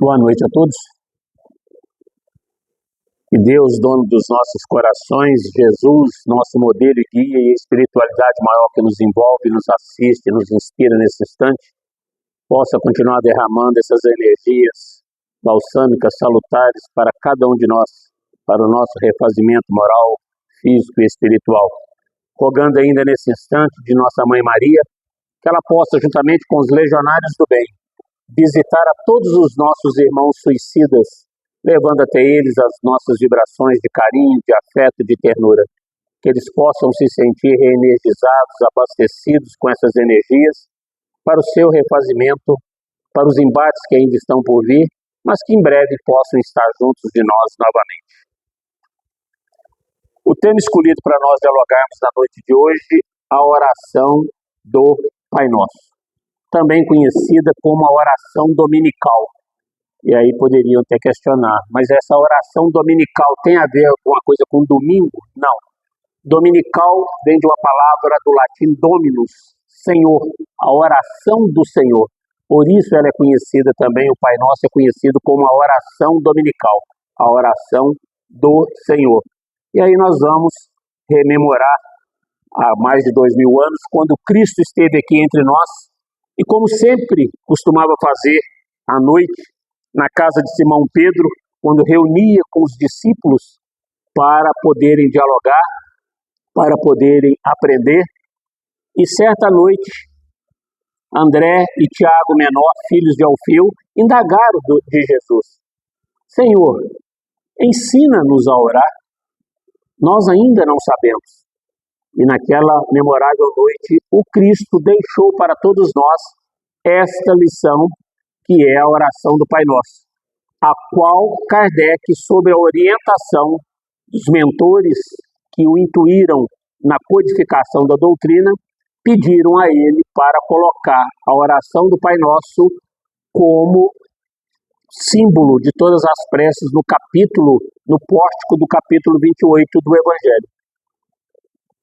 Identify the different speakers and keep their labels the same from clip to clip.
Speaker 1: Boa noite a todos. Que Deus, dono dos nossos corações, Jesus, nosso modelo e guia, e a espiritualidade maior que nos envolve, nos assiste, nos inspira nesse instante, possa continuar derramando essas energias balsâmicas, salutares para cada um de nós, para o nosso refazimento moral, físico e espiritual. Rogando ainda nesse instante de Nossa Mãe Maria, que ela possa, juntamente com os legionários do bem, visitar a todos os nossos irmãos suicidas, levando até eles as nossas vibrações de carinho, de afeto, de ternura. Que eles possam se sentir reenergizados, abastecidos com essas energias, para o seu refazimento, para os embates que ainda estão por vir, mas que em breve possam estar juntos de nós novamente. O tema escolhido para nós dialogarmos na noite de hoje, a oração do Pai Nosso, também conhecida como a oração dominical. E aí poderiam até questionar, mas essa oração dominical tem a ver alguma coisa com domingo? Não. Dominical vem de uma palavra do latim dominus, Senhor, a oração do Senhor. Por isso ela é conhecida também, o Pai Nosso é conhecido como a oração dominical, a oração do Senhor. E aí nós vamos rememorar há mais de 2000 anos, quando Cristo esteve aqui entre nós, e como sempre costumava fazer à noite, na casa de Simão Pedro, quando reunia com os discípulos para poderem dialogar, para poderem aprender. E certa noite, André e Tiago menor, filhos de Alfeu, indagaram de Jesus: Senhor, ensina-nos a orar. Nós ainda não sabemos. E naquela memorável noite, o Cristo deixou para todos nós esta lição, que é a oração do Pai Nosso, a qual Kardec, sob a orientação dos mentores que o intuíram na codificação da doutrina, pediram a ele para colocar a oração do Pai Nosso como símbolo de todas as preces no pórtico do capítulo 28 do Evangelho.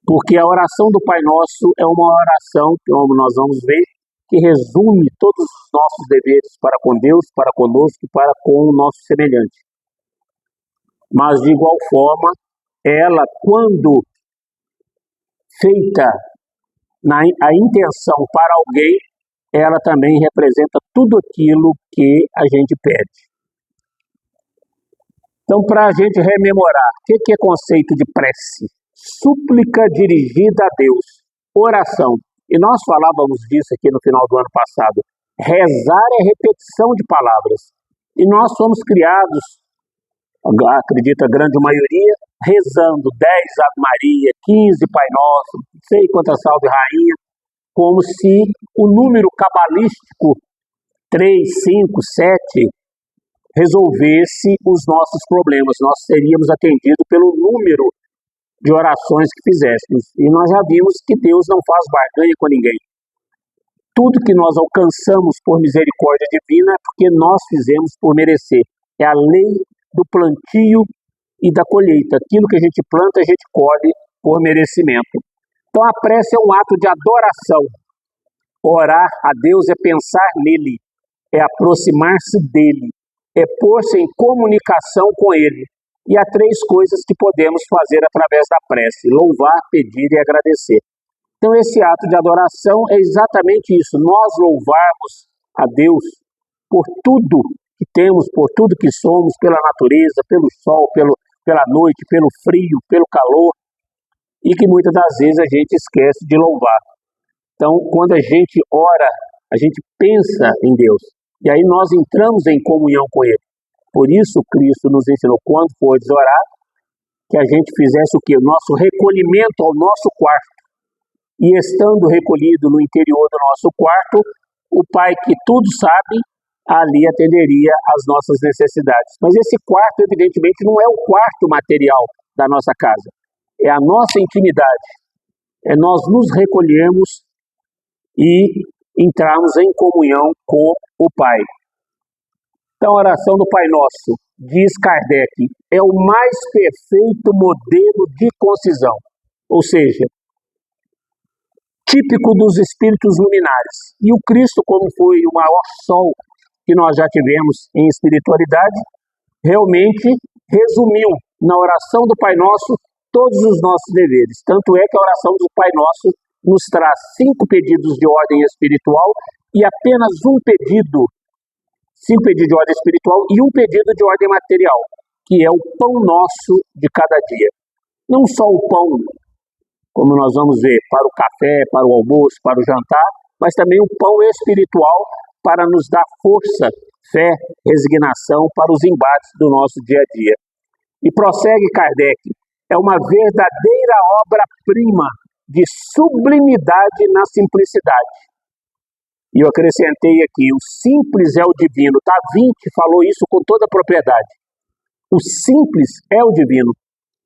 Speaker 1: Porque a oração do Pai Nosso é uma oração, como nós vamos ver, que resume todos os nossos deveres para com Deus, para conosco e para com o nosso semelhante. Mas, de igual forma, ela, quando feita a intenção para alguém, ela também representa tudo aquilo que a gente pede. Então, para a gente rememorar, o que é conceito de prece? Súplica dirigida a Deus, oração. E nós falávamos disso aqui no final do ano passado. Rezar é repetição de palavras. E nós somos criados, acredito a grande maioria, rezando 10 Ave Maria, 15 Pai Nosso, não sei quantas Salve Rainha, como se o número cabalístico 3, 5, 7 resolvesse os nossos problemas. Nós seríamos atendidos pelo número de orações que fizéssemos. E nós já vimos que Deus não faz barganha com ninguém. Tudo que nós alcançamos por misericórdia divina é porque nós fizemos por merecer. É a lei do plantio e da colheita. Aquilo que a gente planta, a gente colhe por merecimento. Então a prece é um ato de adoração. Orar a Deus é pensar nele, é aproximar-se dele, é pôr-se em comunicação com ele. E há 3 coisas que podemos fazer através da prece: louvar, pedir e agradecer. Então esse ato de adoração é exatamente isso, nós louvarmos a Deus por tudo que temos, por tudo que somos, pela natureza, pelo sol, pela noite, pelo frio, pelo calor, e que muitas das vezes a gente esquece de louvar. Então, quando a gente ora, a gente pensa em Deus, e aí nós entramos em comunhão com Ele. Por isso, Cristo nos ensinou, quando fordes orar, que a gente fizesse o quê? O nosso recolhimento ao nosso quarto. E estando recolhido no interior do nosso quarto, o Pai que tudo sabe, ali atenderia às nossas necessidades. Mas esse quarto, evidentemente, não é o quarto material da nossa casa. É a nossa intimidade. É nós nos recolhermos e entrarmos em comunhão com o Pai. Então, a oração do Pai Nosso, diz Kardec, é o mais perfeito modelo de concisão, ou seja, típico dos espíritos luminares. E o Cristo, como foi o maior sol que nós já tivemos em espiritualidade, realmente resumiu na oração do Pai Nosso todos os nossos deveres. Tanto é que a oração do Pai Nosso nos traz 5 pedidos de ordem espiritual e apenas 5 pedidos de ordem espiritual e 1 pedido de ordem material, que é o pão nosso de cada dia. Não só o pão, como nós vamos ver, para o café, para o almoço, para o jantar, mas também o pão espiritual para nos dar força, fé, resignação para os embates do nosso dia a dia. E prossegue Kardec, é uma verdadeira obra-prima de sublimidade na simplicidade. E eu acrescentei aqui, o simples é o divino. Da Vinci falou isso com toda a propriedade. O simples é o divino,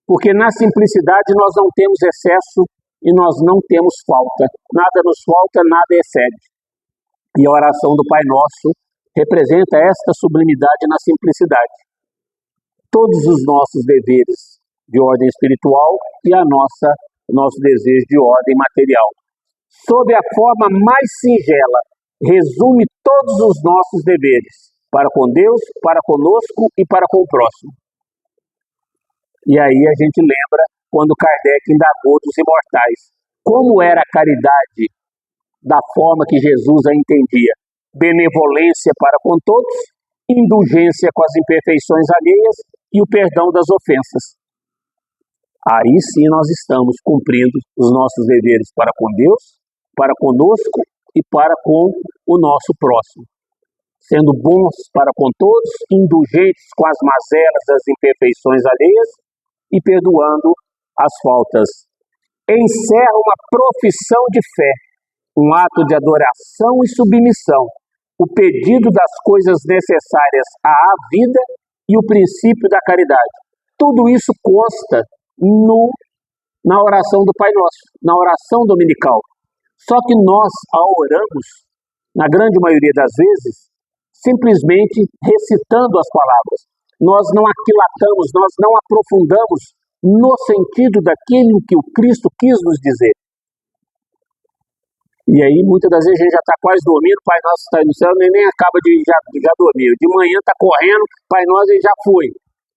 Speaker 1: porque na simplicidade nós não temos excesso e nós não temos falta. Nada nos falta, nada excede. E a oração do Pai Nosso representa esta sublimidade na simplicidade. Todos os nossos deveres de ordem espiritual e nosso desejo de ordem material. Sob a forma mais singela, resume todos os nossos deveres, para com Deus, para conosco e para com o próximo. E aí a gente lembra quando Kardec indagou dos imortais, como era a caridade da forma que Jesus a entendia. Benevolência para com todos, indulgência com as imperfeições alheias e o perdão das ofensas. Aí sim nós estamos cumprindo os nossos deveres para com Deus, para conosco e para com o nosso próximo. Sendo bons para com todos, indulgentes com as mazelas das imperfeições alheias e perdoando as faltas. Encerra uma profissão de fé, um ato de adoração e submissão, o pedido das coisas necessárias à vida e o princípio da caridade. Tudo isso consta na oração do Pai Nosso, na oração dominical. Só que nós a oramos, na grande maioria das vezes, simplesmente recitando as palavras. Nós não aquilatamos, nós não aprofundamos no sentido daquilo que o Cristo quis nos dizer. E aí, muitas das vezes, a gente já está quase dormindo, Pai Nosso está aí no céu, nem acaba de já dormir. De manhã está correndo, Pai Nosso ele já foi.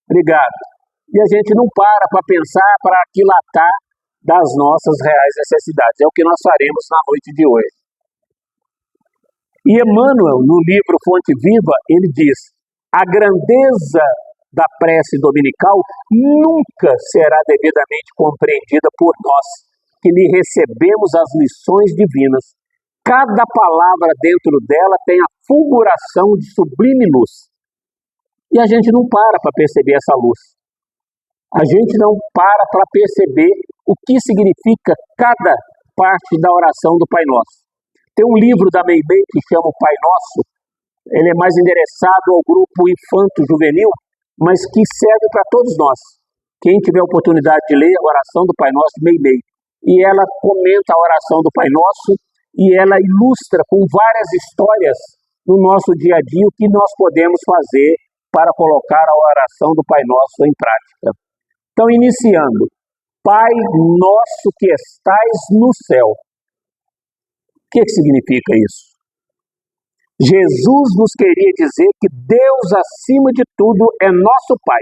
Speaker 1: Obrigado. E a gente não para pensar, para aquilatar das nossas reais necessidades. É o que nós faremos na noite de hoje. E Emmanuel, no livro Fonte Viva, ele diz, a grandeza da prece dominical nunca será devidamente compreendida por nós, que lhe recebemos as lições divinas. Cada palavra dentro dela tem a fulguração de sublime luz. E a gente não para perceber essa luz. A gente não para perceber o que significa cada parte da oração do Pai Nosso. Tem um livro da Meimei que chama o Pai Nosso, ele é mais endereçado ao grupo infanto-juvenil, mas que serve para todos nós. Quem tiver a oportunidade de ler a oração do Pai Nosso, Meimei. E ela comenta a oração do Pai Nosso e ela ilustra com várias histórias no nosso dia a dia o que nós podemos fazer para colocar a oração do Pai Nosso em prática. Então, iniciando, Pai Nosso que estais no céu. O que significa isso? Jesus nos queria dizer que Deus, acima de tudo, é nosso Pai.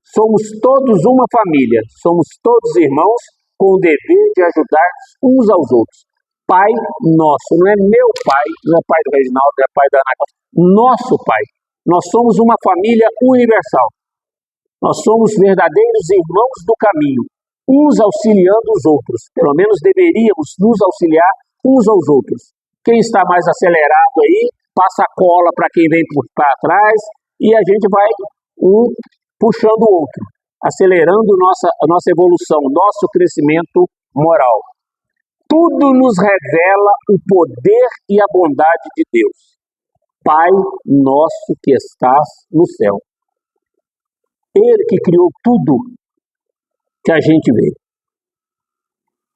Speaker 1: Somos todos uma família, somos todos irmãos, com o dever de ajudar uns aos outros. Pai nosso, não é meu pai, não é pai do Reginaldo, não é pai da Ana Cláudia, nosso Pai. Nós somos uma família universal. Nós somos verdadeiros irmãos do caminho, uns auxiliando os outros. Pelo menos deveríamos nos auxiliar uns aos outros. Quem está mais acelerado aí, passa a cola para quem vem para trás e a gente vai um puxando o outro, acelerando a nossa evolução, nosso crescimento moral. Tudo nos revela o poder e a bondade de Deus. Pai nosso que estás no céu. Ele que criou tudo que a gente vê.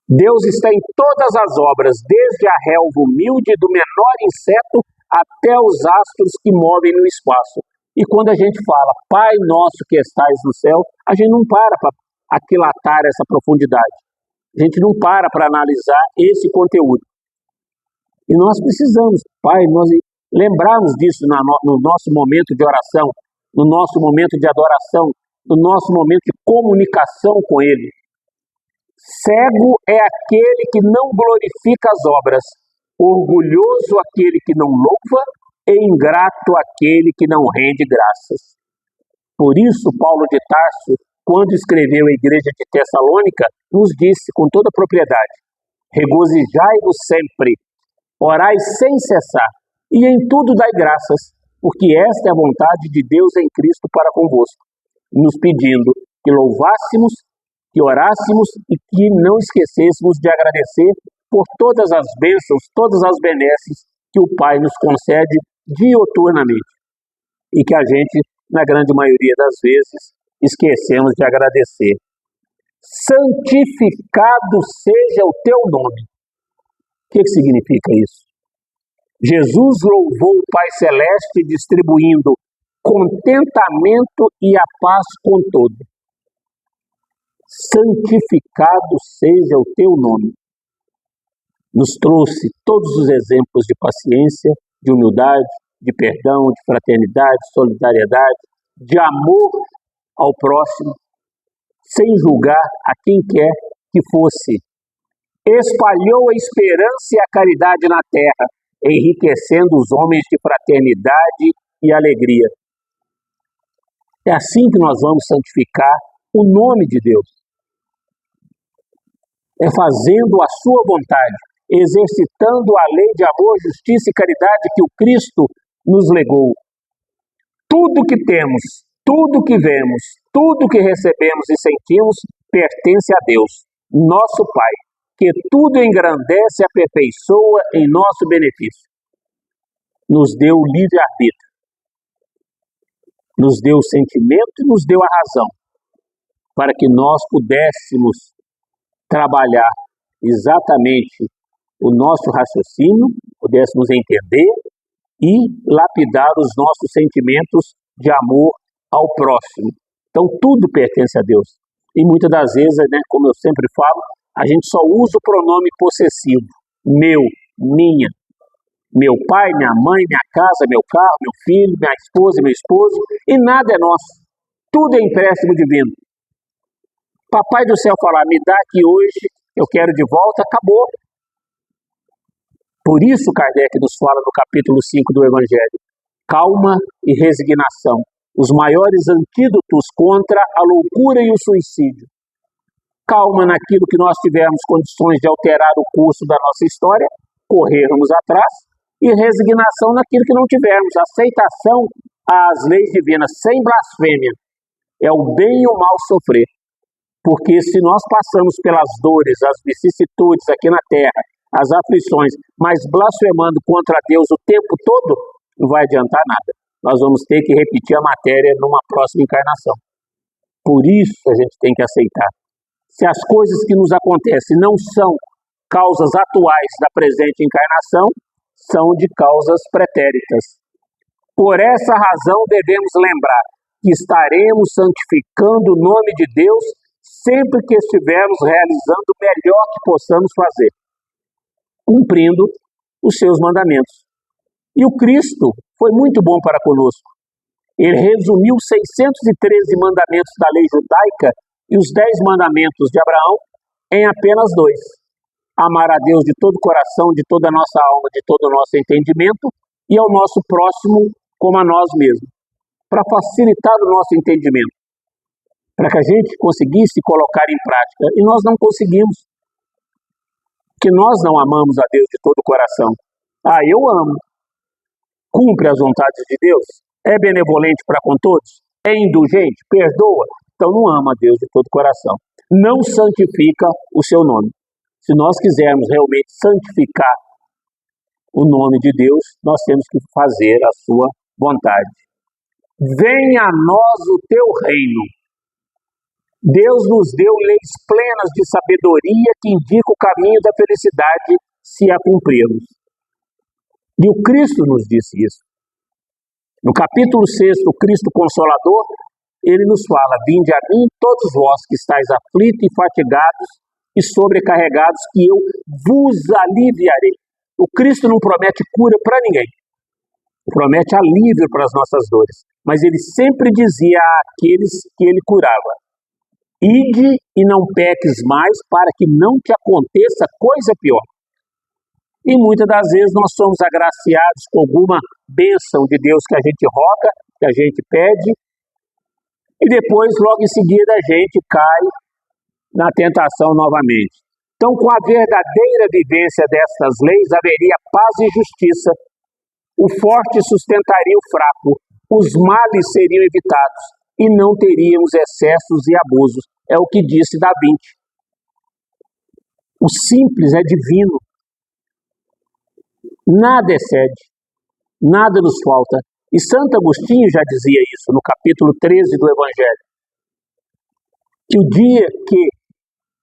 Speaker 1: Deus está em todas as obras, desde a relva humilde do menor inseto até os astros que movem no espaço. E quando a gente fala, Pai nosso que estais no céu, a gente não para aquilatar essa profundidade. A gente não para analisar esse conteúdo. E nós precisamos, Pai, lembrarmos disso no nosso momento de oração, no nosso momento de adoração, no nosso momento de comunicação com Ele. Cego é aquele que não glorifica as obras, orgulhoso aquele que não louva e ingrato aquele que não rende graças. Por isso, Paulo de Tarso, quando escreveu à igreja de Tessalônica, nos disse com toda propriedade: regozijai-vos sempre, orai sem cessar, e em tudo dai graças, porque esta é a vontade de Deus em Cristo para convosco, nos pedindo que louvássemos, que orássemos e que não esquecêssemos de agradecer por todas as bênçãos, todas as benesses que o Pai nos concede diuturnamente e que a gente, na grande maioria das vezes, esquecemos de agradecer. Santificado seja o teu nome. O que significa isso? Jesus louvou o Pai Celeste distribuindo contentamento e a paz com todo. Santificado seja o teu nome. Nos trouxe todos os exemplos de paciência, de humildade, de perdão, de fraternidade, solidariedade, de amor ao próximo, sem julgar a quem quer que fosse. Espalhou a esperança e a caridade na terra, enriquecendo os homens de fraternidade e alegria. É assim que nós vamos santificar o nome de Deus. É fazendo a sua vontade, exercitando a lei de amor, justiça e caridade que o Cristo nos legou. Tudo que temos, tudo que vemos, tudo que recebemos e sentimos pertence a Deus, nosso Pai, que tudo engrandece e aperfeiçoa em nosso benefício. Nos deu o livre-arbítrio, nos deu o sentimento e nos deu a razão, para que nós pudéssemos trabalhar exatamente o nosso raciocínio, pudéssemos entender e lapidar os nossos sentimentos de amor ao próximo. Então, tudo pertence a Deus. E muitas das vezes, como eu sempre falo, a gente só usa o pronome possessivo. Meu, minha. Meu pai, minha mãe, minha casa, meu carro, meu filho, minha esposa, meu esposo. E nada é nosso. Tudo é empréstimo divino. Papai do céu falar, me dá aqui hoje, eu quero de volta, acabou. Por isso Kardec nos fala no capítulo 5 do Evangelho. Calma e resignação. Os maiores antídotos contra a loucura e o suicídio. Calma naquilo que nós tivermos condições de alterar o curso da nossa história, corrermos atrás, e resignação naquilo que não tivermos. Aceitação às leis divinas, sem blasfêmia. É o bem e o mal sofrer. Porque se nós passamos pelas dores, as vicissitudes aqui na terra, as aflições, mas blasfemando contra Deus o tempo todo, não vai adiantar nada. Nós vamos ter que repetir a matéria numa próxima encarnação. Por isso a gente tem que aceitar. Se as coisas que nos acontecem não são causas atuais da presente encarnação, são de causas pretéritas. Por essa razão devemos lembrar que estaremos santificando o nome de Deus sempre que estivermos realizando o melhor que possamos fazer, cumprindo os seus mandamentos. E o Cristo foi muito bom para conosco. Ele resumiu 613 mandamentos da lei judaica e os 10 mandamentos de Abraão em apenas 2. Amar a Deus de todo o coração, de toda a nossa alma, de todo o nosso entendimento e ao nosso próximo como a nós mesmos, para facilitar o nosso entendimento, para que a gente conseguisse colocar em prática. E nós não conseguimos, porque nós não amamos a Deus de todo o coração. Eu amo. Cumpre as vontades de Deus? É benevolente para com todos? É indulgente? Perdoa? Então não ama a Deus de todo o coração. Não santifica o seu nome. Se nós quisermos realmente santificar o nome de Deus, nós temos que fazer a sua vontade. Venha a nós o teu reino. Deus nos deu leis plenas de sabedoria que indicam o caminho da felicidade se a cumprirmos. E o Cristo nos disse isso. No capítulo 6, o Cristo Consolador, ele nos fala, vinde a mim todos vós que estáis aflitos e fatigados e sobrecarregados, que eu vos aliviarei. O Cristo não promete cura para ninguém. promete alívio para as nossas dores, mas ele sempre dizia àqueles que ele curava: ide e não peques mais, para que não te aconteça coisa pior. E muitas das vezes nós somos agraciados com alguma bênção de Deus que a gente roga, que a gente pede, e depois, logo em seguida, a gente cai na tentação novamente. Então, com a verdadeira vivência destas leis, haveria paz e justiça. O forte sustentaria o fraco, os males seriam evitados e não teríamos excessos e abusos. É o que disse Da Vinci. O simples é divino. Nada excede, nada nos falta. E Santo Agostinho já dizia isso no capítulo 13 do Evangelho, que o dia que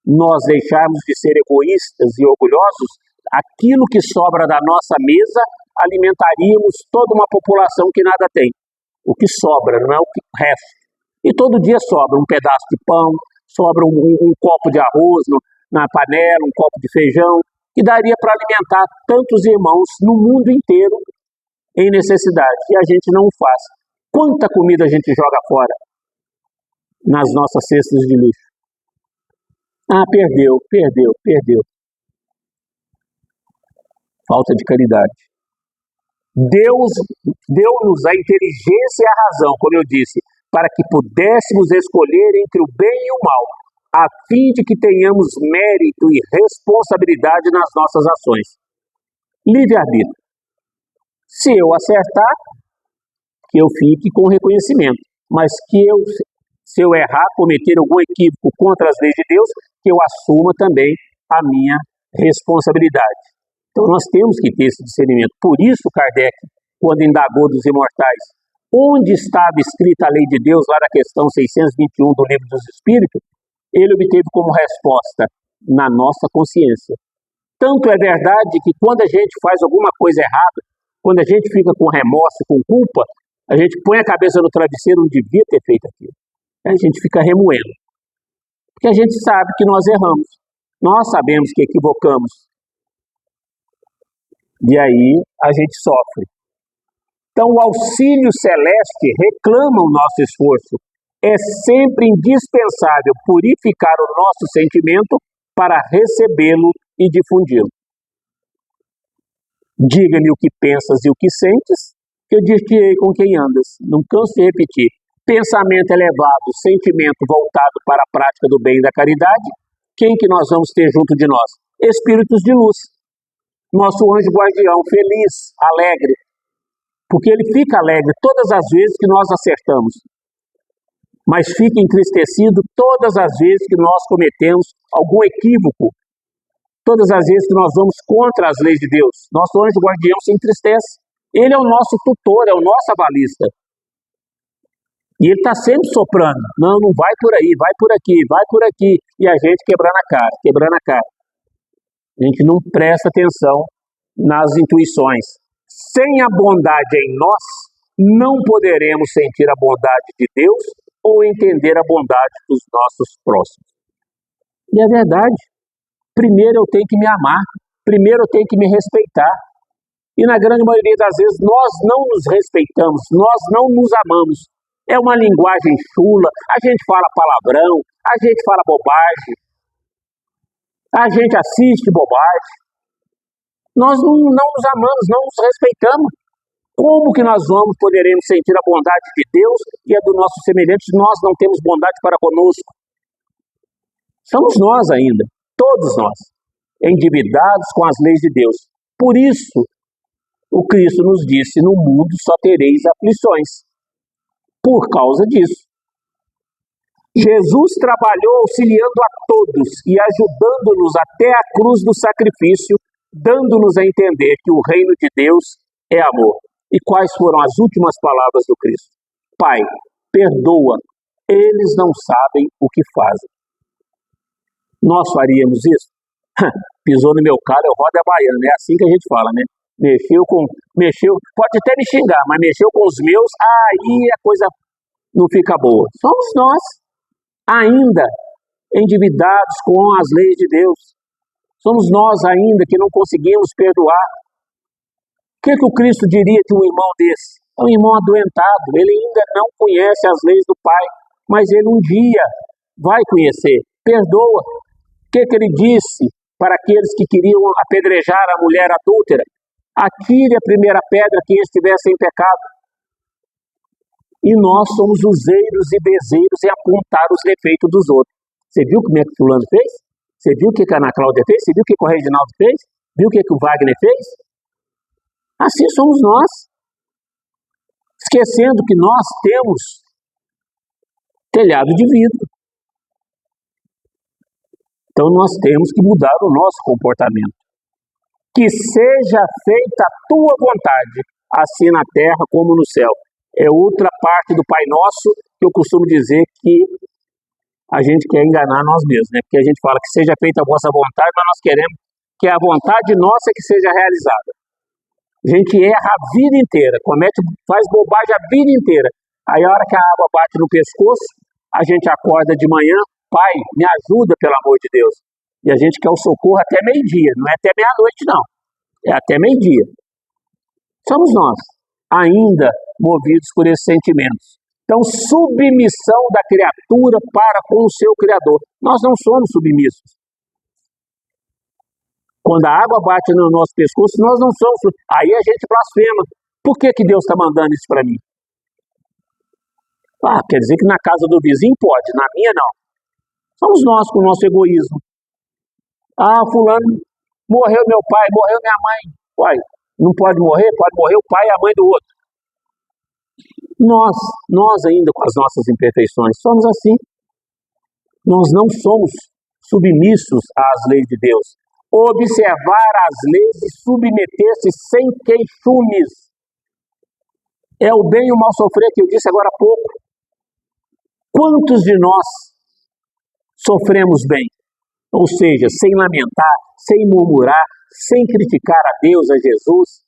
Speaker 1: nós deixarmos de ser egoístas e orgulhosos, aquilo que sobra da nossa mesa, alimentaríamos toda uma população que nada tem. O que sobra, não é o resto. E todo dia sobra um pedaço de pão, sobra um copo de arroz na panela, um copo de feijão, que daria para alimentar tantos irmãos no mundo inteiro em necessidade. E a gente não o faz. Quanta comida a gente joga fora nas nossas cestas de lixo? Ah, perdeu. Falta de caridade. Deus deu-nos a inteligência e a razão, como eu disse, para que pudéssemos escolher entre o bem e o mal, a fim de que tenhamos mérito e responsabilidade nas nossas ações. Livre-arbítrio. Se eu acertar, que eu fique com reconhecimento, mas se eu errar, cometer algum equívoco contra as leis de Deus, que eu assuma também a minha responsabilidade. Então nós temos que ter esse discernimento. Por isso Kardec, quando indagou dos imortais, onde estava escrita a lei de Deus, lá na questão 621 do Livro dos Espíritos, ele obteve como resposta: na nossa consciência. Tanto é verdade que quando a gente faz alguma coisa errada, quando a gente fica com remorso, com culpa, a gente põe a cabeça no travesseiro, não devia ter feito aquilo. A gente fica remoendo. Porque a gente sabe que nós erramos. Nós sabemos que equivocamos. E aí a gente sofre. Então o auxílio celeste reclama o nosso esforço. É sempre indispensável purificar o nosso sentimento para recebê-lo e difundi-lo. Diga-me o que pensas e o que sentes, que eu dir-te-ei com quem andas. Não canso de repetir. Pensamento elevado, sentimento voltado para a prática do bem e da caridade. Quem que nós vamos ter junto de nós? Espíritos de luz. Nosso anjo guardião, feliz, alegre. Porque ele fica alegre todas as vezes que nós acertamos. Mas fica entristecido todas as vezes que nós cometemos algum equívoco. Todas as vezes que nós vamos contra as leis de Deus. Nosso anjo guardião se entristece. Ele é o nosso tutor, é o nosso avalista. E ele está sempre soprando. Não vai por aí, vai por aqui, vai por aqui. E a gente quebrando a cara. A gente não presta atenção nas intuições. Sem a bondade em nós, não poderemos sentir a bondade de Deus ou entender a bondade dos nossos próximos. E é verdade. Primeiro eu tenho que me amar. Primeiro eu tenho que me respeitar. E na grande maioria das vezes nós não nos respeitamos, nós não nos amamos. É uma linguagem chula, a gente fala palavrão, a gente fala bobagem, a gente assiste bobagem. Nós não nos amamos, não nos respeitamos. Como que nós poderemos sentir a bondade de Deus e a do nosso semelhante se nós não temos bondade para conosco? Somos nós ainda, todos nós, endividados com as leis de Deus. Por isso, o Cristo nos disse: no mundo só tereis aflições. Por causa disso. Jesus trabalhou auxiliando a todos e ajudando-nos até a cruz do sacrifício, dando-nos a entender que o reino de Deus é amor. E quais foram as últimas palavras do Cristo? Pai, perdoa, eles não sabem o que fazem. Nós faríamos isso? Pisou no meu calo, eu rodo a baiana. É assim que a gente fala, né? Mexeu, pode até me xingar, mas mexeu com os meus, aí a coisa não fica boa. Somos nós, ainda endividados com as leis de Deus. Somos nós ainda que não conseguimos perdoar. que o Cristo diria de um irmão desse? É um irmão adoentado, ele ainda não conhece as leis do Pai, mas ele um dia vai conhecer. Perdoa. O que ele disse para aqueles que queriam apedrejar a mulher adúltera? Atire a primeira pedra quem estiver sem pecado. E nós somos useiros e bezeiros em apontar os defeitos dos outros. Você viu como é que fulano fez? Você viu o que a Ana Cláudia fez? Você viu o que o Reginaldo fez? Viu o que o Wagner fez? Assim somos nós. Esquecendo que nós temos telhado de vidro. Então nós temos que mudar o nosso comportamento. Que seja feita a tua vontade, assim na terra como no céu. É outra parte do Pai Nosso que eu costumo dizer que a gente quer enganar nós mesmos, né? Porque a gente fala que seja feita a vossa vontade, mas nós queremos que a vontade nossa que seja realizada. A gente erra a vida inteira, faz bobagem a vida inteira. Aí a hora que a água bate no pescoço, a gente acorda de manhã, Pai, me ajuda pelo amor de Deus. E a gente quer o socorro até meio-dia, não é até meia-noite não, é até meio-dia. Somos nós, ainda movidos por esses sentimentos. Então, submissão da criatura para com o seu Criador. Nós não somos submissos. Quando a água bate no nosso pescoço, nós não somos. Aí a gente blasfema. Por que Deus está mandando isso para mim? Quer dizer que na casa do vizinho pode, na minha não. Somos nós com o nosso egoísmo. Fulano, morreu meu pai, morreu minha mãe. Uai, não pode morrer? Pode morrer o pai e a mãe do outro. Nós ainda com as nossas imperfeições, somos assim. Nós não somos submissos às leis de Deus. Observar as leis e submeter-se sem queixumes. É o bem e o mal sofrer que eu disse agora há pouco. Quantos de nós sofremos bem? Ou seja, sem lamentar, sem murmurar, sem criticar a Deus, a Jesus.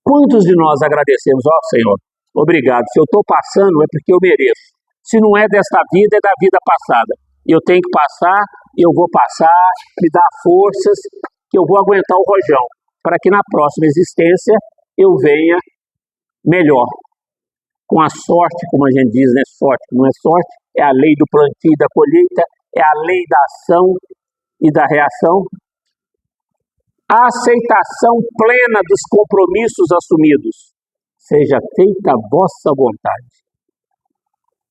Speaker 1: Quantos de nós agradecemos? Senhor, obrigado. Se eu estou passando é porque eu mereço. Se não é desta vida, é da vida passada. Eu tenho que passar, eu vou passar, me dá forças, que eu vou aguentar o rojão, para que na próxima existência eu venha melhor. Com a sorte, como a gente diz, né? Sorte, não é sorte, é a lei do plantio e da colheita, é a lei da ação e da reação. A aceitação plena dos compromissos assumidos. Seja feita a vossa vontade.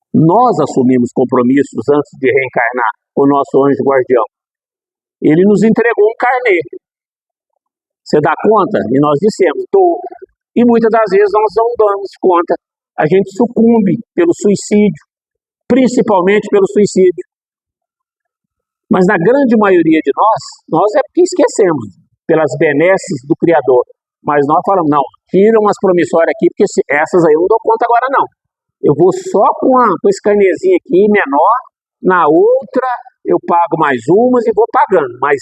Speaker 1: Nós assumimos compromissos antes de reencarnar com o nosso anjo guardião. Ele nos entregou um carnê. Você dá conta? E nós dissemos, dou. E muitas das vezes nós não damos conta. A gente sucumbe pelo suicídio, principalmente pelo suicídio. Mas na grande maioria de nós é porque esquecemos pelas benesses do Criador. Mas nós falamos, não, tiram as promissórias aqui, porque essas aí eu não dou conta agora não. Eu vou só com esse carnezinho aqui, menor, na outra eu pago mais umas e vou pagando, mas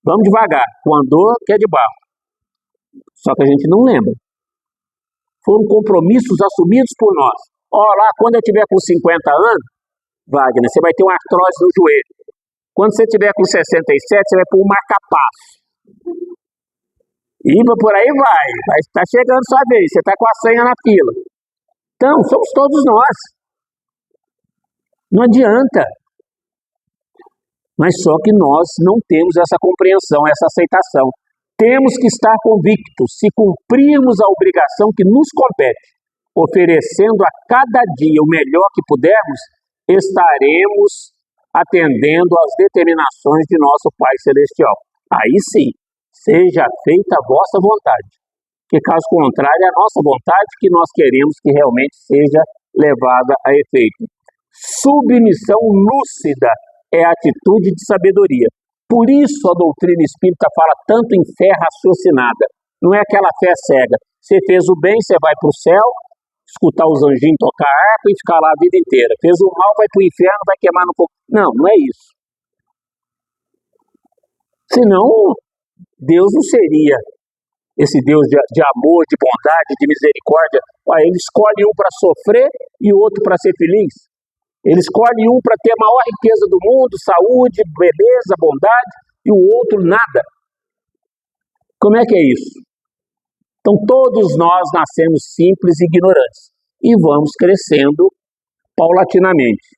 Speaker 1: vamos devagar, com andor que é de barro. Só que a gente não lembra. Foram compromissos assumidos por nós. Lá, quando eu tiver com 50 anos, Wagner, você vai ter uma artrose no joelho. Quando você tiver com 67, você vai pôr um marca-passo. E por aí vai estar chegando sua vez, você está com a senha na fila. Então, somos todos nós. Não adianta. Mas só que nós não temos essa compreensão, essa aceitação. Temos que estar convictos, se cumprirmos a obrigação que nos compete, oferecendo a cada dia o melhor que pudermos, estaremos atendendo às determinações de nosso Pai Celestial. Aí sim, seja feita a vossa vontade. Que caso contrário, é a nossa vontade que nós queremos que realmente seja levada a efeito. Submissão lúcida é a atitude de sabedoria. Por isso a doutrina espírita fala tanto em fé raciocinada. Não é aquela fé cega. Você fez o bem, você vai para o céu, escutar os anjinhos tocar harpa e ficar lá a vida inteira. Fez o mal, vai para o inferno, vai queimar no fogo. Não é isso. Senão, Deus não seria esse Deus de amor, de bondade, de misericórdia. Ele escolhe um para sofrer e o outro para ser feliz. Ele escolhe um para ter a maior riqueza do mundo, saúde, beleza, bondade, e o outro nada. Como é que é isso? Então todos nós nascemos simples e ignorantes e vamos crescendo paulatinamente.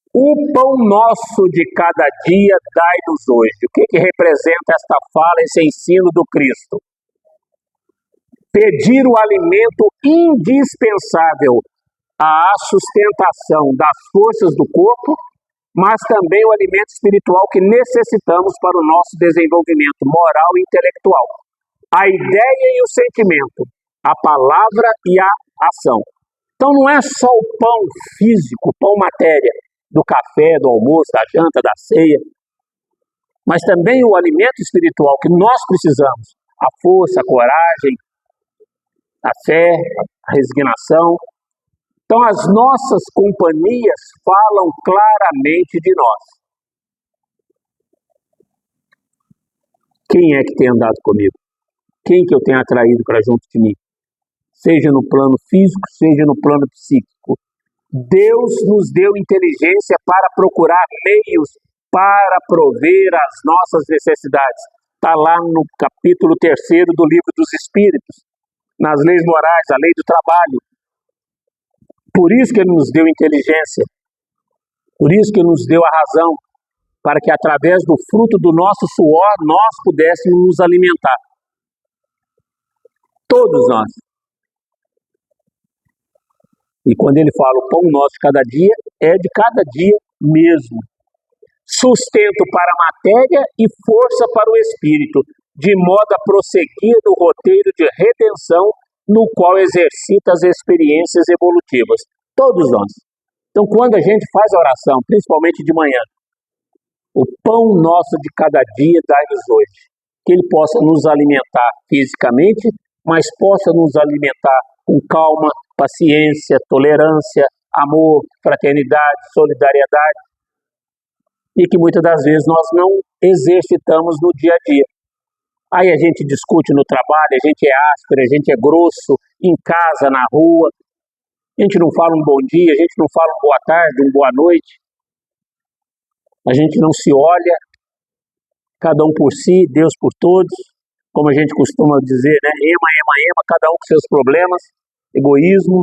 Speaker 1: O pão nosso de cada dia dai-nos hoje. O que representa esta fala, esse ensino do Cristo? Pedir o alimento indispensável à sustentação das forças do corpo, mas também o alimento espiritual que necessitamos para o nosso desenvolvimento moral e intelectual. A ideia e o sentimento, a palavra e a ação. Então não é só o pão físico, o pão matéria, do café, do almoço, da janta, da ceia, mas também o alimento espiritual que nós precisamos, a força, a coragem, a fé, a resignação. Então as nossas companhias falam claramente de nós. Quem é que tem andado comigo? Quem que eu tenho atraído para junto de mim? Seja no plano físico, seja no plano psíquico. Deus nos deu inteligência para procurar meios para prover as nossas necessidades. Está lá no capítulo 3 do livro dos Espíritos, nas leis morais, a lei do trabalho. Por isso que Ele nos deu inteligência, por isso que Ele nos deu a razão, para que através do fruto do nosso suor nós pudéssemos nos alimentar. Todos nós. E quando ele fala o pão nosso de cada dia, é de cada dia mesmo. Sustento para a matéria e força para o espírito, de modo a prosseguir no roteiro de redenção no qual exercita as experiências evolutivas. Todos nós. Então, quando a gente faz a oração, principalmente de manhã, o pão nosso de cada dia dai-nos hoje, que ele possa nos alimentar fisicamente, mas possa nos alimentar com calma, paciência, tolerância, amor, fraternidade, solidariedade, e que muitas das vezes nós não exercitamos no dia a dia. Aí a gente discute no trabalho, a gente é áspero, a gente é grosso, em casa, na rua, a gente não fala um bom dia, a gente não fala um boa tarde, uma boa noite, a gente não se olha, cada um por si, Deus por todos, como a gente costuma dizer, né? Ema, cada um com seus problemas, egoísmo.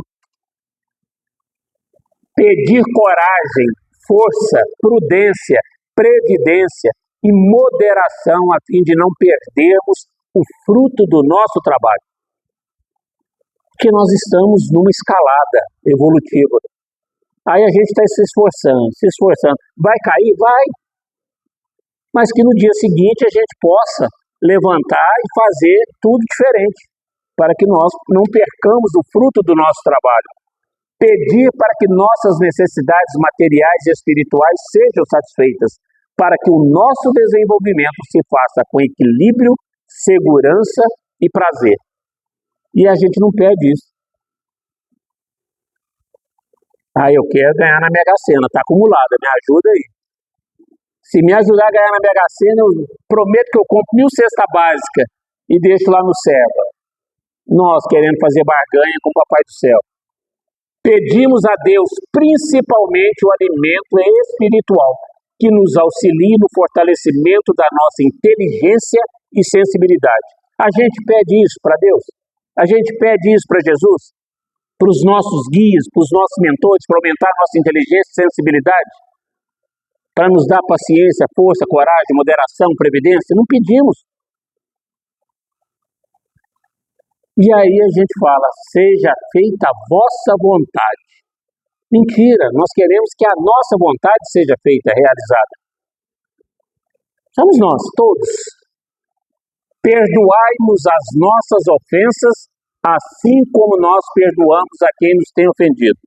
Speaker 1: Pedir coragem, força, prudência, previdência e moderação a fim de não perdermos o fruto do nosso trabalho. Porque nós estamos numa escalada evolutiva. Aí a gente está se esforçando. Vai cair? Vai. Mas que no dia seguinte a gente possa levantar e fazer tudo diferente, para que nós não percamos o fruto do nosso trabalho. Pedir para que nossas necessidades materiais e espirituais sejam satisfeitas, para que o nosso desenvolvimento se faça com equilíbrio, segurança e prazer. E a gente não pede isso. Eu quero ganhar na Mega Sena, está acumulada, me ajuda aí. Se me ajudar a ganhar na Mega Sena, eu prometo que eu compro 1000 cesta básica e deixo lá no céu. Nós querendo fazer barganha com o Papai do Céu. Pedimos a Deus principalmente o alimento espiritual, que nos auxilie no fortalecimento da nossa inteligência e sensibilidade. A gente pede isso para Deus? A gente pede isso para Jesus? Para os nossos guias, para os nossos mentores, para aumentar a nossa inteligência e sensibilidade? Para nos dar paciência, força, coragem, moderação, previdência? Não pedimos. E aí a gente fala, seja feita a vossa vontade. Mentira, nós queremos que a nossa vontade seja feita, realizada. Somos nós, todos. Perdoai-nos as nossas ofensas, assim como nós perdoamos a quem nos tem ofendido.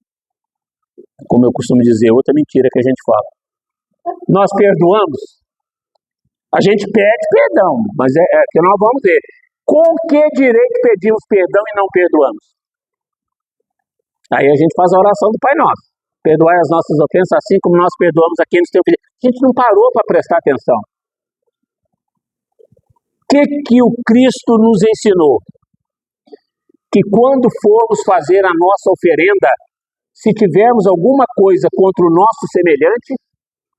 Speaker 1: Como eu costumo dizer, outra mentira que a gente fala. Nós perdoamos, a gente pede perdão, mas é que nós vamos ver. Com que direito pedimos perdão e não perdoamos? Aí a gente faz a oração do Pai Nosso. Perdoai as nossas ofensas assim como nós perdoamos a quem nos tem ofendido. A gente não parou para prestar atenção. O que o Cristo nos ensinou? Que quando formos fazer a nossa oferenda, se tivermos alguma coisa contra o nosso semelhante,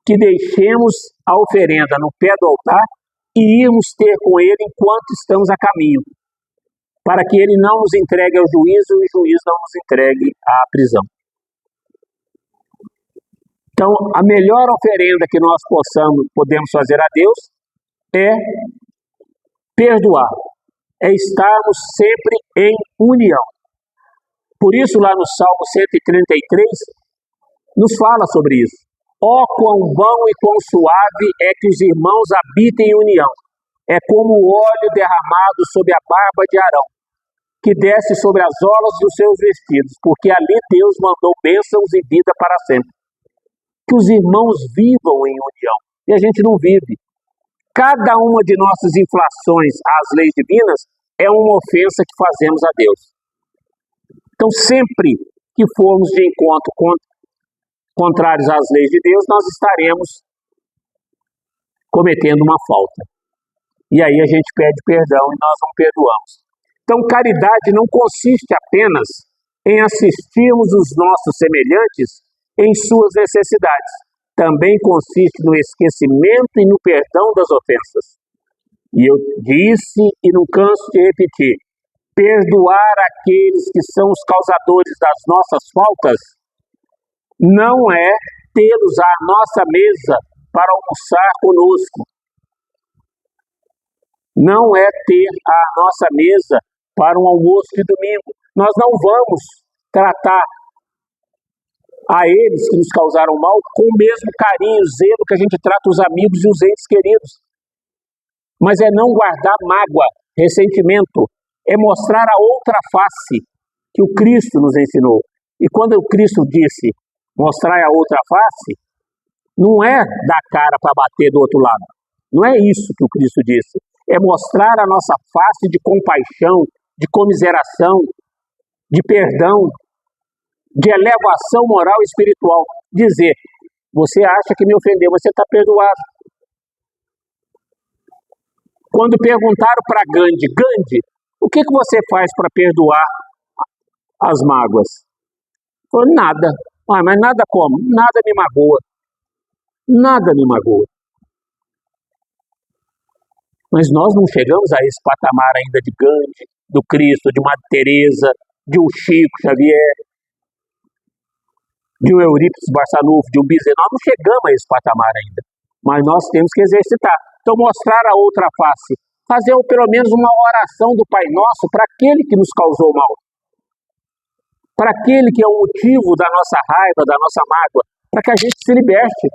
Speaker 1: que deixemos a oferenda no pé do altar e irmos ter com ele enquanto estamos a caminho. para que ele não nos entregue ao juízo e o juiz não nos entregue à prisão. Então, a melhor oferenda que nós podemos fazer a Deus é perdoar, é estarmos sempre em união. Por isso, lá no Salmo 133, nos fala sobre isso. Ó, quão bom e quão suave é que os irmãos habitem em união. É como o óleo derramado sobre a barba de Arão, que desce sobre as orlas dos seus vestidos, porque ali Deus mandou bênçãos e vida para sempre. Que os irmãos vivam em união, e a gente não vive. Cada uma de nossas infrações às leis divinas é uma ofensa que fazemos a Deus. Então, sempre que formos de encontro contrários às leis de Deus, nós estaremos cometendo uma falta. E aí a gente pede perdão e nós não perdoamos. Então, caridade não consiste apenas em assistirmos os nossos semelhantes em suas necessidades. Também consiste no esquecimento e no perdão das ofensas. E eu disse e não canso de repetir, perdoar aqueles que são os causadores das nossas faltas não é tê-los à nossa mesa para almoçar conosco. Não é ter à nossa mesa para um almoço de domingo. Nós não vamos tratar a eles que nos causaram mal com o mesmo carinho, zelo que a gente trata os amigos e os entes queridos. Mas é não guardar mágoa, ressentimento, é mostrar a outra face que o Cristo nos ensinou. E quando o Cristo disse mostrar a outra face, não é dar cara para bater do outro lado. Não é isso que o Cristo disse. É mostrar a nossa face de compaixão, de comiseração, de perdão, de elevação moral e espiritual. Dizer, você acha que me ofendeu, você está perdoado. Quando perguntaram para Gandhi, o que você faz para perdoar as mágoas? Falou, nada. Mas nada como? Nada me magoa. Nada me magoa. Mas nós não chegamos a esse patamar ainda de Gandhi, do Cristo, de Madre Teresa, de um Chico Xavier, de um Eurípides Barçanufo, de um Bizet. Nós não chegamos a esse patamar ainda. Mas nós temos que exercitar. Então, mostrar a outra face. Fazer pelo menos uma oração do Pai Nosso para aquele que nos causou mal. Para aquele que é o motivo da nossa raiva, da nossa mágoa. Para que a gente se liberte.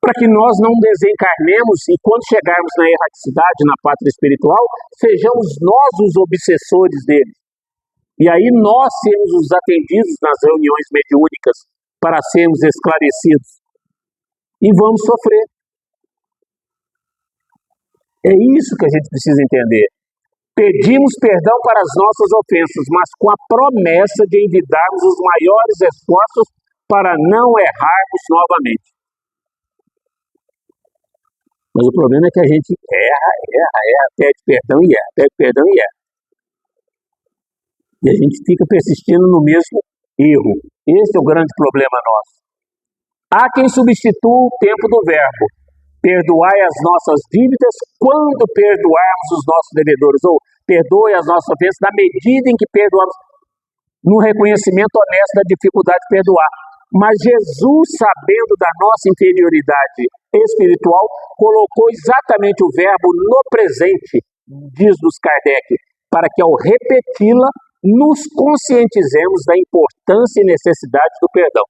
Speaker 1: Para que nós não desencarnemos e quando chegarmos na erraticidade, na pátria espiritual, sejamos nós os obsessores dele. E aí nós sermos os atendidos nas reuniões mediúnicas para sermos esclarecidos. E vamos sofrer. É isso que a gente precisa entender. Pedimos perdão para as nossas ofensas, mas com a promessa de envidarmos os maiores esforços para não errarmos novamente. Mas o problema é que a gente erra, pede perdão e erra, pede perdão e erra. E a gente fica persistindo no mesmo erro. Esse é o grande problema nosso. Há quem substitua o tempo do verbo. Perdoai as nossas dívidas quando perdoarmos os nossos devedores. Ou perdoe as nossas ofensas na medida em que perdoamos, no reconhecimento honesto da dificuldade de perdoar. Mas Jesus, sabendo da nossa inferioridade espiritual, colocou exatamente o verbo no presente, diz-nos Kardec, para que ao repeti-la, nos conscientizemos da importância e necessidade do perdão.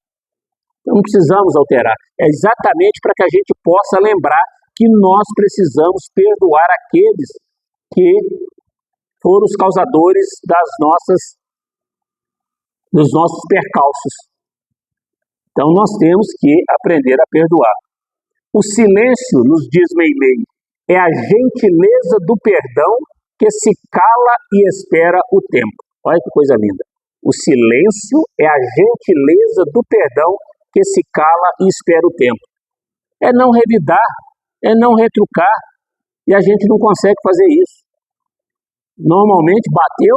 Speaker 1: Então não precisamos alterar. É exatamente para que a gente possa lembrar que nós precisamos perdoar aqueles que foram os causadores dos nossos percalços. Então nós temos que aprender a perdoar. O silêncio, nos diz Meilei, é a gentileza do perdão que se cala e espera o tempo. Olha que coisa linda. O silêncio é a gentileza do perdão que se cala e espera o tempo. É não revidar, é não retrucar. E a gente não consegue fazer isso. Normalmente bateu,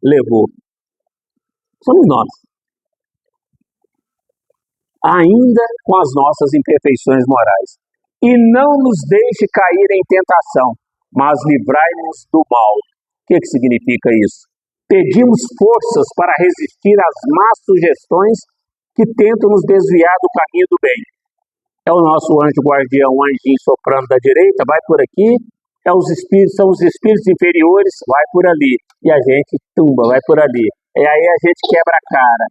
Speaker 1: levou. Somos nós. Ainda com as nossas imperfeições morais. E não nos deixe cair em tentação, mas livrai-nos do mal. que significa isso? Pedimos forças para resistir às más sugestões que tentam nos desviar do caminho do bem. É o nosso anjo guardião, o anjinho soprando da direita, vai por aqui. São os espíritos inferiores, vai por ali. E a gente tumba, vai por ali. E aí a gente quebra a cara.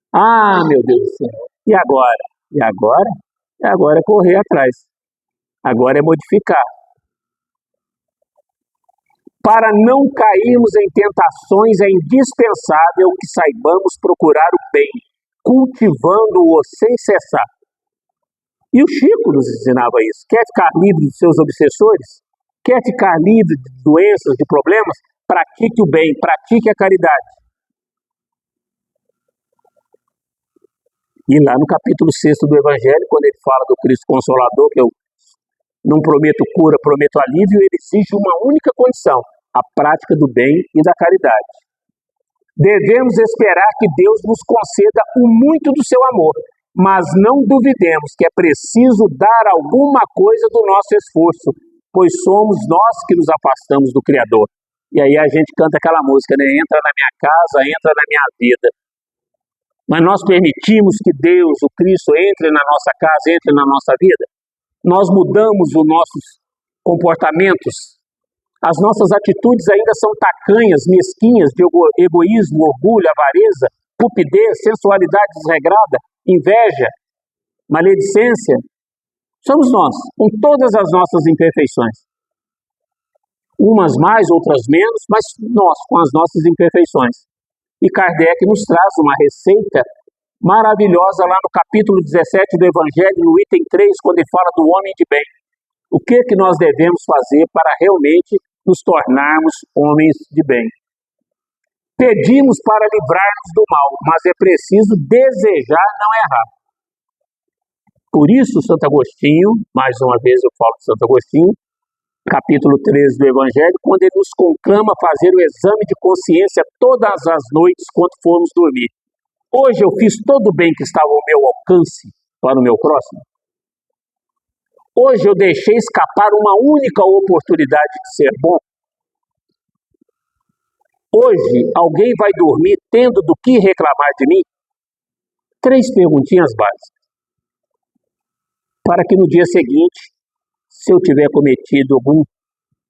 Speaker 1: Ah, meu Deus do céu. E agora? E agora? E agora é correr atrás. Agora é modificar. Para não cairmos em tentações, é indispensável que saibamos procurar o bem, cultivando-o sem cessar. E o Chico nos ensinava isso. Quer ficar livre dos seus obsessores? Quer ficar livre de doenças, de problemas? Pratique o bem, pratique a caridade. E lá no capítulo 6 do Evangelho, quando ele fala do Cristo Consolador, que eu não prometo cura, prometo alívio, ele exige uma única condição: a prática do bem e da caridade. Devemos esperar que Deus nos conceda o muito do seu amor, mas não duvidemos que é preciso dar alguma coisa do nosso esforço, pois somos nós que nos afastamos do Criador. E aí a gente canta aquela música, né? Entra na minha casa, entra na minha vida. Mas nós permitimos que Deus, o Cristo, entre na nossa casa, entre na nossa vida? Nós mudamos os nossos comportamentos? As nossas atitudes ainda são tacanhas, mesquinhas, de egoísmo, orgulho, avareza, cupidez, sensualidade desregrada, inveja, maledicência? Somos nós, com todas as nossas imperfeições. Umas mais, outras menos, mas nós, com as nossas imperfeições. E Kardec nos traz uma receita maravilhosa lá no capítulo 17 do Evangelho, no item 3, quando ele fala do homem de bem. O que nós devemos fazer para realmente nos tornarmos homens de bem? Pedimos para livrar-nos do mal, mas é preciso desejar não errar. Por isso, Santo Agostinho, mais uma vez eu falo de Santo Agostinho, capítulo 13 do Evangelho, quando ele nos conclama a fazer o exame de consciência todas as noites quando formos dormir. Hoje eu fiz todo o bem que estava ao meu alcance para o meu próximo? Hoje eu deixei escapar uma única oportunidade de ser bom? Hoje alguém vai dormir tendo do que reclamar de mim? 3 perguntinhas básicas. Para que no dia seguinte, se eu tiver cometido algum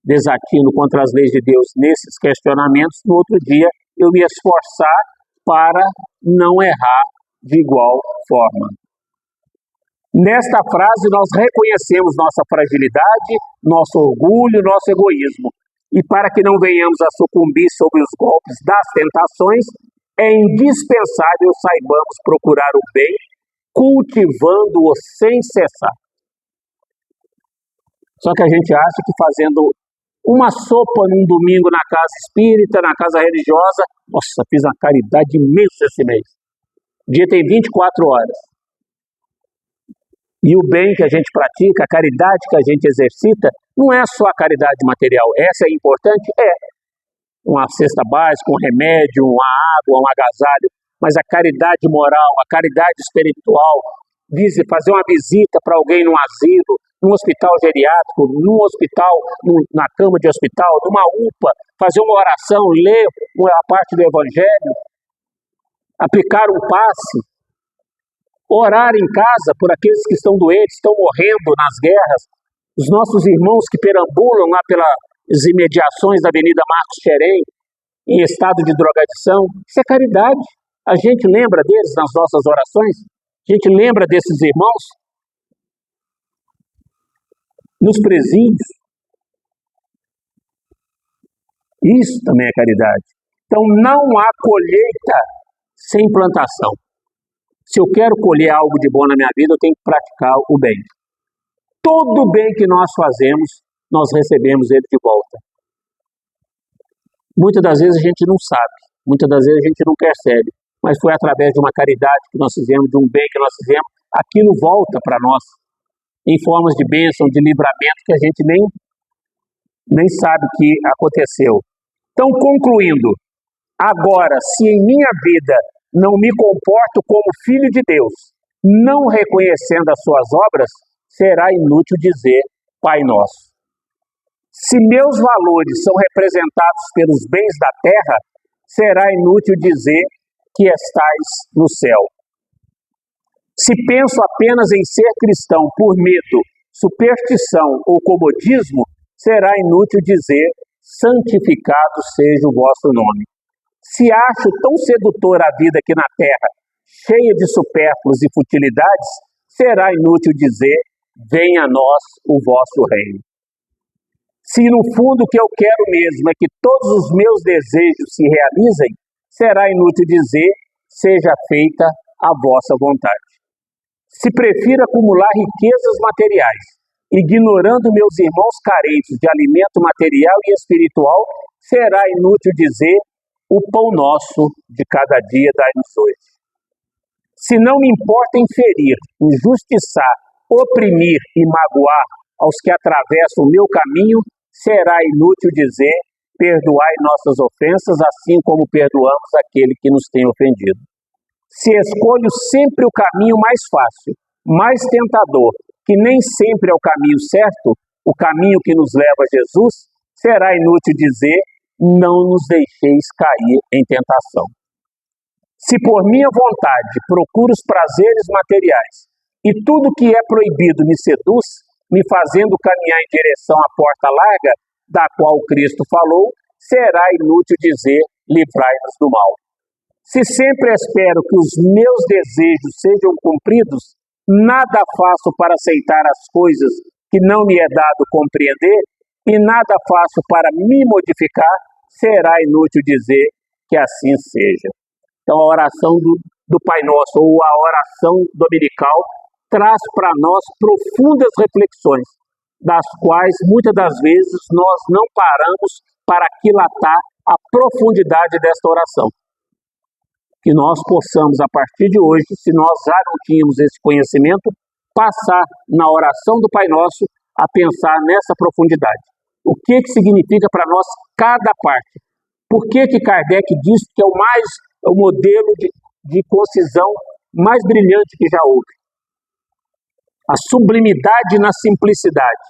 Speaker 1: desatino contra as leis de Deus nesses questionamentos, no outro dia eu me esforçar para não errar de igual forma. Nesta frase nós reconhecemos nossa fragilidade, nosso orgulho, nosso egoísmo. E para que não venhamos a sucumbir sob os golpes das tentações, é indispensável saibamos procurar o bem, cultivando-o sem cessar. Só que a gente acha que fazendo uma sopa num domingo na casa espírita, na casa religiosa, nossa, fiz uma caridade imensa esse mês. O dia tem 24 horas. E o bem que a gente pratica, a caridade que a gente exercita, não é só a caridade material. Essa é importante? É. Uma cesta básica, um remédio, uma água, um agasalho. Mas a caridade moral, a caridade espiritual, fazer uma visita para alguém num asilo, num hospital geriátrico, num hospital, na cama de hospital, numa UPA, fazer uma oração, ler a parte do Evangelho, aplicar um passe, orar em casa por aqueles que estão doentes, estão morrendo nas guerras, os nossos irmãos que perambulam lá pelas imediações da Avenida Marcos Xerém, em estado de drogadição. Isso é caridade. A gente lembra deles nas nossas orações? A gente lembra desses irmãos? Nos presídios. Isso também é caridade. Então não há colheita sem plantação. Se eu quero colher algo de bom na minha vida, eu tenho que praticar o bem. Todo o bem que nós fazemos, nós recebemos ele de volta. Muitas das vezes a gente não sabe, muitas das vezes a gente não percebe, mas foi através de uma caridade que nós fizemos, de um bem que nós fizemos, aquilo volta para nós, em formas de bênção, de livramento, que a gente nem sabe que aconteceu. Então, concluindo, agora, se em minha vida não me comporto como filho de Deus, não reconhecendo as suas obras, será inútil dizer Pai Nosso. Se meus valores são representados pelos bens da terra, será inútil dizer que estais no céu. Se penso apenas em ser cristão por medo, superstição ou comodismo, será inútil dizer santificado seja o vosso nome. Se acho tão sedutora a vida aqui na terra, cheia de supérfluos e futilidades, será inútil dizer venha a nós o vosso reino. Se no fundo o que eu quero mesmo é que todos os meus desejos se realizem, será inútil dizer, seja feita a vossa vontade. Se prefiro acumular riquezas materiais, ignorando meus irmãos carentes de alimento material e espiritual, será inútil dizer, o pão nosso de cada dia dai-nos hoje. Se não me importa inferir, injustiçar, oprimir e magoar aos que atravessam o meu caminho, será inútil dizer, perdoai nossas ofensas, assim como perdoamos aquele que nos tem ofendido. Se escolho sempre o caminho mais fácil, mais tentador, que nem sempre é o caminho certo, o caminho que nos leva a Jesus, será inútil dizer, não nos deixeis cair em tentação. Se por minha vontade procuro os prazeres materiais e tudo que é proibido me seduz, me fazendo caminhar em direção à porta larga, da qual Cristo falou, será inútil dizer, livrai-nos do mal. Se sempre espero que os meus desejos sejam cumpridos, nada faço para aceitar as coisas que não me é dado compreender, e nada faço para me modificar, será inútil dizer que assim seja. Então a oração do Pai Nosso, ou a oração dominical, traz para nós profundas reflexões, das quais muitas das vezes nós não paramos para aquilatar a profundidade desta oração. Que nós possamos, a partir de hoje, se nós já não tínhamos esse conhecimento, passar na oração do Pai Nosso a pensar nessa profundidade. O que significa para nós cada parte? Por que Kardec diz que é o modelo de concisão mais brilhante que já houve? A sublimidade na simplicidade,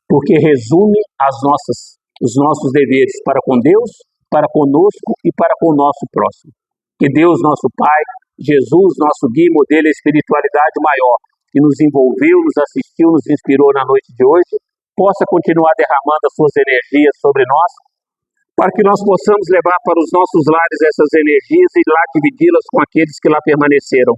Speaker 1: porque resume os nossos deveres para com Deus, para conosco e para com o nosso próximo. Que Deus, nosso Pai, Jesus, nosso guia, modelo e espiritualidade maior, que nos envolveu, nos assistiu, nos inspirou na noite de hoje, possa continuar derramando as suas energias sobre nós, para que nós possamos levar para os nossos lares essas energias e lá dividi-las com aqueles que lá permaneceram.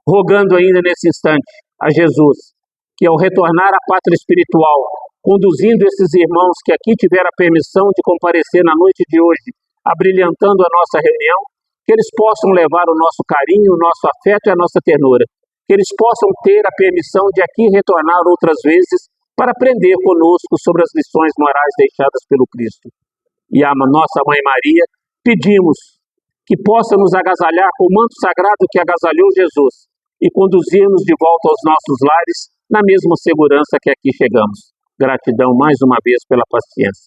Speaker 1: Rogando ainda nesse instante a Jesus, que ao retornar à pátria espiritual, conduzindo esses irmãos que aqui tiveram a permissão de comparecer na noite de hoje, abrilhantando a nossa reunião, que eles possam levar o nosso carinho, o nosso afeto e a nossa ternura, que eles possam ter a permissão de aqui retornar outras vezes para aprender conosco sobre as lições morais deixadas pelo Cristo. E a nossa Mãe Maria, pedimos que possa nos agasalhar com o manto sagrado que agasalhou Jesus e conduzir-nos de volta aos nossos lares na mesma segurança que aqui chegamos. Gratidão mais uma vez pela paciência.